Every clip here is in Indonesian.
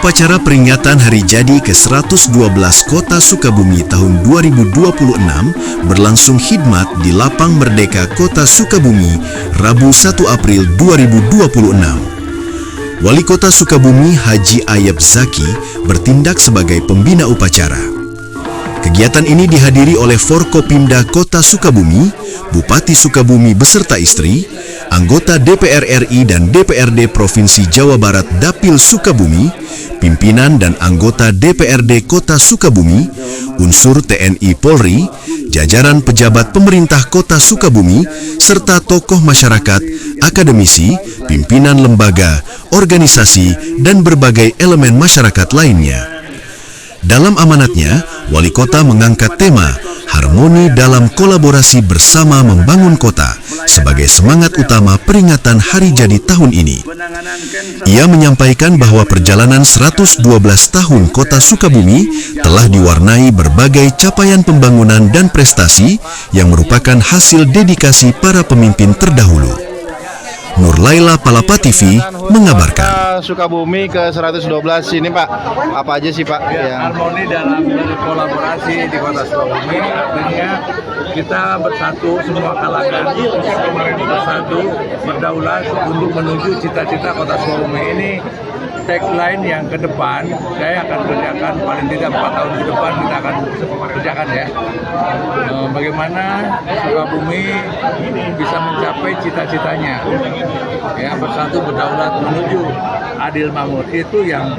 Upacara peringatan Hari Jadi ke-112 Kota Sukabumi tahun 2026 berlangsung khidmat di Lapang Merdeka Kota Sukabumi, Rabu 1 April 2026. Wali Kota Sukabumi Haji Ayep Zaki bertindak sebagai pembina upacara. Kegiatan ini dihadiri oleh Forkopimda Kota Sukabumi, Bupati Sukabumi beserta istri, anggota DPR RI dan DPRD Provinsi Jawa Barat Dapil Sukabumi, pimpinan dan anggota DPRD Kota Sukabumi, unsur TNI Polri, jajaran pejabat pemerintah Kota Sukabumi, serta tokoh masyarakat, akademisi, pimpinan lembaga, organisasi, dan berbagai elemen masyarakat lainnya. Dalam amanatnya, Wali Kota mengangkat tema Harmoni dalam Kolaborasi Bersama Membangun Kota sebagai semangat utama peringatan Hari Jadi tahun ini. Ia menyampaikan bahwa perjalanan 112 tahun Kota Sukabumi telah diwarnai berbagai capaian pembangunan dan prestasi yang merupakan hasil dedikasi para pemimpin terdahulu. Nur Laila Palapa TV mengabarkan. Sukabumi ke-112 ini Pak, apa aja sih Pak? Harmoni dalam berkolaborasi di Kota Sukabumi, artinya kita bersatu semua kalangan, bersatu berdaulat untuk menuju cita-cita Kota Sukabumi ini. Tagline yang ke depan saya akan kerjakan paling tidak 4 tahun ke depan kita akan kerjakan ya. Bagaimana Sukabumi bisa mencapai cita-citanya ya, bersatu berdaulat menuju adil makmur, itu yang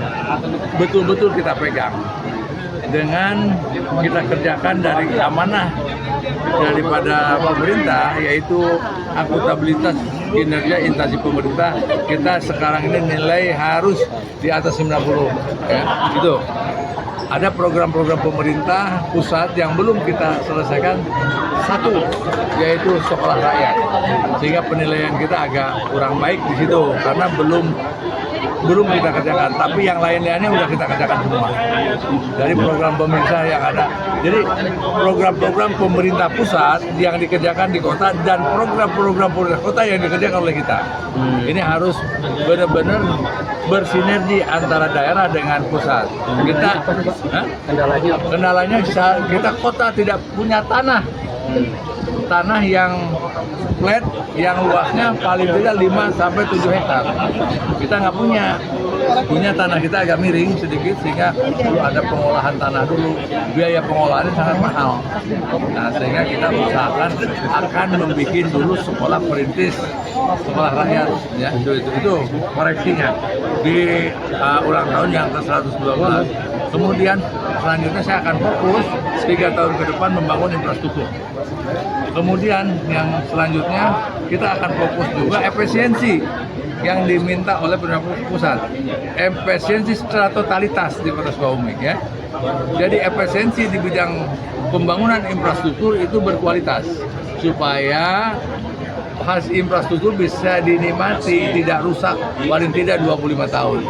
betul-betul kita pegang. Dengan kita kerjakan dari amanah daripada pemerintah, yaitu akuntabilitas kinerja instansi pemerintah, kita sekarang ini nilai harus di atas 90 ya, itu. Ada program-program pemerintah pusat yang belum kita selesaikan, satu yaitu sekolah rakyat, sehingga penilaian kita agak kurang baik di situ karena belum kita kerjakan, tapi yang lain-lainnya udah kita kerjakan semua dari program pemerintah yang ada. Jadi program-program pemerintah pusat yang dikerjakan di kota dan program-program pemerintah kota yang dikerjakan oleh kita. Ini harus benar-benar bersinergi antara daerah dengan pusat. Kita kendalanya kita kota tidak punya tanah yang flat, yang luasnya paling tidak 5-7 hektar. Kita nggak punya tanah, kita agak miring sedikit sehingga perlu ada pengolahan tanah dulu. Biaya pengolahannya sangat mahal. Nah, sehingga kita usahakan akan membuat dulu sekolah perintis, sekolah rakyat ya, itu koreksinya di ulang tahun yang ke-112. Kemudian selanjutnya saya akan fokus 3 tahun ke depan membangun infrastruktur. Kemudian yang selanjutnya kita akan fokus juga efisiensi yang diminta oleh pemerintah pusat. Efisiensi secara totalitas di Kota Sukabumi ya. Jadi efisiensi di bidang pembangunan infrastruktur itu berkualitas supaya hasil infrastruktur bisa dinikmati, tidak rusak paling tidak 25 tahun.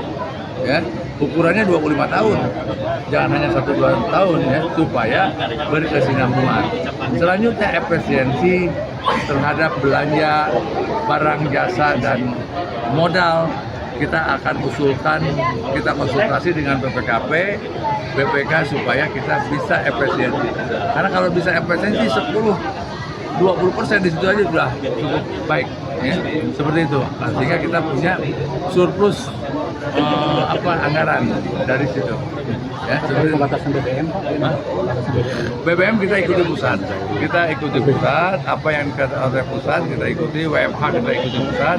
Ya, ukurannya 25 tahun, jangan hanya 1-2 tahun ya, supaya berkesinambungan. Selanjutnya efisiensi terhadap belanja barang, jasa, dan modal. Kita akan usulkan, kita konsultasi dengan BPKP, BPK supaya kita bisa efisiensi. Karena kalau bisa efisiensi 10-20% di situ aja sudah cukup baik ya, seperti itu. Nah, sehingga kita punya surplus anggaran dari situ ya. Seperti pembatasan BBM, BBM kita ikuti pusat, apa yang dikatakan oleh pusat kita ikuti, WFH kita ikuti pusat.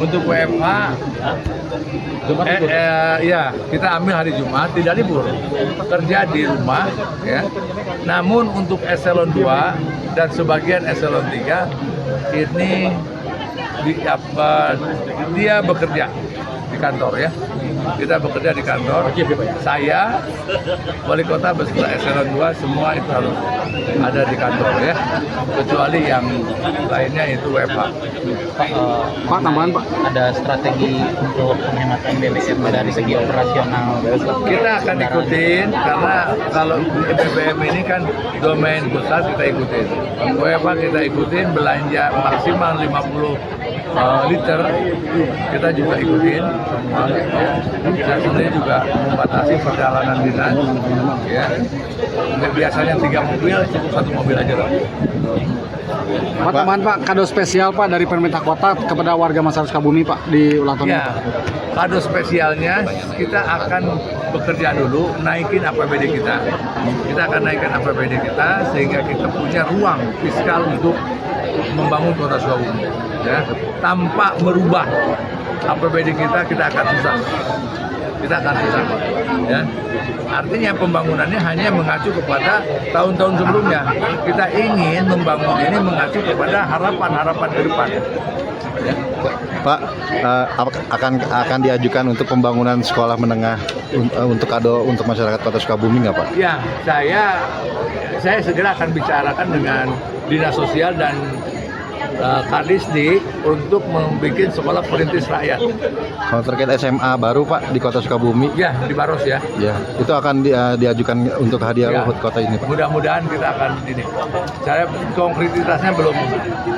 Untuk WFH ya kita ambil hari Jumat, tidak libur, kerja di rumah ya. Namun untuk eselon 2 dan sebagian eselon 3 ini dia bekerja di kantor ya. Kita bekerja di kantor. Saya, Wali Kota beserta eselon 2 semua itu harus ada di kantor ya. Kecuali yang lainnya itu WFH. Pak, tambahan Pak, ada strategi untuk penghematan BBM dari segi operasional. Kita akan ikutin karena kalau BBM ini kan domain pusat, kita ikutin. WFH kita ikutin, belanja maksimal 50 liter kita juga ikutin semua. Ya. Kita sendiri juga membatasi perjalanan dinas. Ya. Biasanya 3 mobil, cukup 1 mobil aja lah. Pak, tambahan Pak, kado spesial Pak dari pemerintah kota kepada warga masyarakat Sukabumi Pak di ulang tahun ini. Ya, kado spesialnya kita akan bekerja dulu, naikin APBD kita. Kita akan naikkan APBD kita sehingga kita punya ruang fiskal untuk membangun kota Sukabumi. Ya, tanpa merubah APBD kita akan susah. Kita akan susah. Ya. Artinya pembangunannya hanya mengacu kepada tahun-tahun sebelumnya. Kita ingin membangun ini mengacu kepada harapan-harapan ke depan. Ya. Pak, akan diajukan untuk pembangunan sekolah menengah untuk kado untuk masyarakat Kota Sukabumi nggak Pak? Ya, saya segera akan bicarakan dengan Dinas Sosial dan Kadisdik untuk membuat sekolah perintis rakyat. Kalau terkait SMA baru Pak di Kota Sukabumi? Ya, di Baros ya. Ya, itu akan diajukan untuk hadiah Ya. Luhut Kota ini Pak. Mudah-mudahan kita akan ini. Saya konkretitasnya belum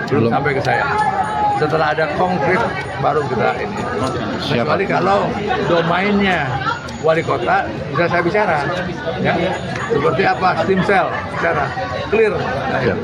sampai ke saya. Setelah ada konkret baru kita ini. Siap. Kecuali kalau domainnya wali kota bisa saya bicara. Ya. Seperti apa? Stem cell, bicara clear. Nah, Ya.